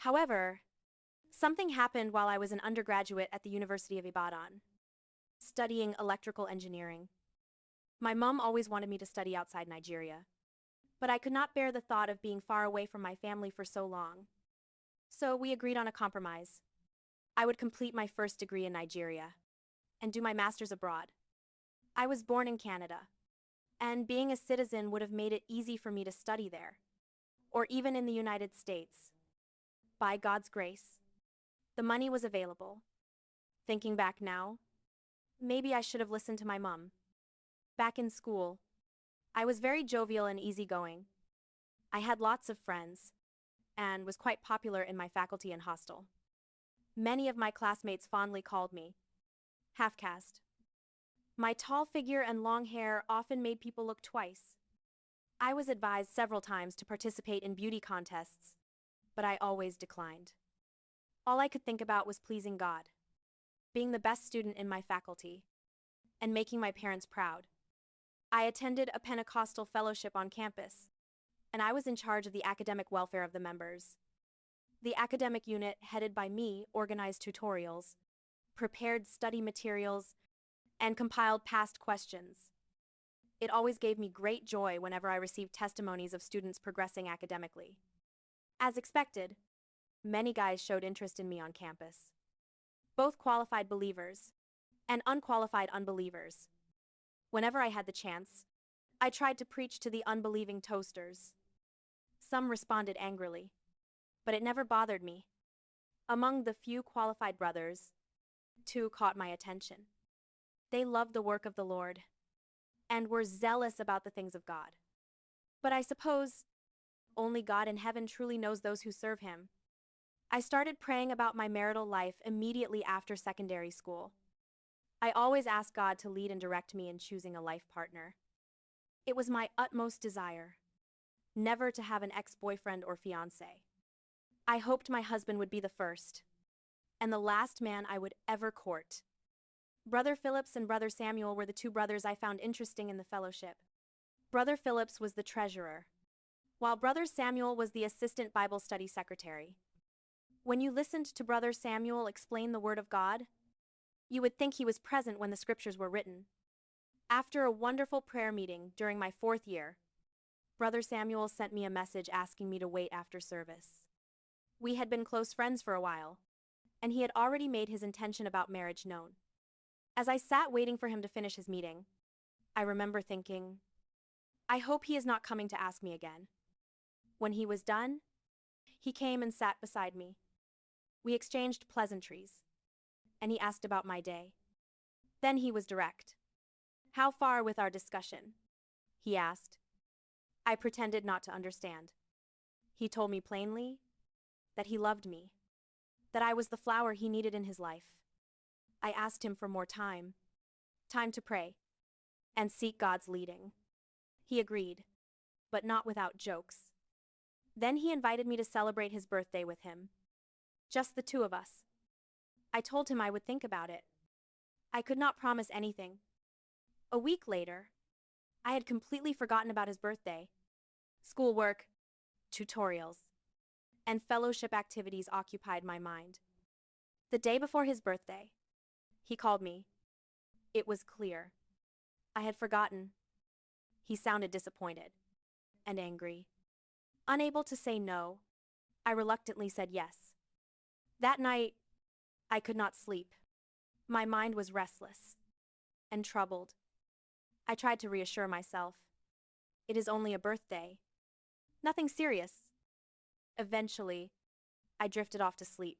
However, something happened while I was an undergraduate at the University of Ibadan, studying electrical engineering. My mom always wanted me to study outside Nigeria, but I could not bear the thought of being far away from my family for so long. So we agreed on a compromise. I would complete my first degree in Nigeria and do my master's abroad. I was born in Canada, and being a citizen would have made it easy for me to study there, or even in the United States. By God's grace, the money was available. Thinking back now, maybe I should have listened to my mom. Back in school, I was very jovial and easygoing. I had lots of friends, and was quite popular in my faculty and hostel. Many of my classmates fondly called me half-caste. My tall figure and long hair often made people look twice. I was advised several times to participate in beauty contests, but I always declined. All I could think about was pleasing God, being the best student in my faculty, and making my parents proud. I attended a Pentecostal fellowship on campus, and I was in charge of the academic welfare of the members. The academic unit, headed by me, organized tutorials, prepared study materials, and compiled past questions. It always gave me great joy whenever I received testimonies of students progressing academically. As expected, many guys showed interest in me on campus. Both qualified believers and unqualified unbelievers. Whenever I had the chance, I tried to preach to the unbelieving toasters. Some responded angrily, but it never bothered me. Among the few qualified brothers, two caught my attention. They loved the work of the Lord and were zealous about the things of God. But I suppose only God in heaven truly knows those who serve him. I started praying about my marital life immediately after secondary school. I always asked God to lead and direct me in choosing a life partner. It was my utmost desire never to have an ex-boyfriend or fiancé. I hoped my husband would be the first and the last man I would ever court. Brother Phillips and Brother Samuel were the two brothers I found interesting in the fellowship. Brother Phillips was the treasurer, while Brother Samuel was the assistant Bible study secretary. When you listened to Brother Samuel explain the Word of God, you would think he was present when the scriptures were written. After a wonderful prayer meeting during my 4th year, Brother Samuel sent me a message asking me to wait after service. We had been close friends for a while, and he had already made his intention about marriage known. As I sat waiting for him to finish his meeting, I remember thinking, I hope he is not coming to ask me again. When he was done, he came and sat beside me. We exchanged pleasantries, and he asked about my day. Then he was direct. How far with our discussion? He asked. I pretended not to understand. He told me plainly that he loved me, that I was the flower he needed in his life. I asked him for more time to pray, and seek God's leading. He agreed, but not without jokes. Then he invited me to celebrate his birthday with him. Just the two of us. I told him I would think about it. I could not promise anything. A week later, I had completely forgotten about his birthday. Schoolwork, tutorials, and fellowship activities occupied my mind. The day before his birthday, he called me. It was clear. I had forgotten. He sounded disappointed and angry. Unable to say no, I reluctantly said yes. That night, I could not sleep. My mind was restless and troubled. I tried to reassure myself. It is only a birthday. Nothing serious. Eventually, I drifted off to sleep.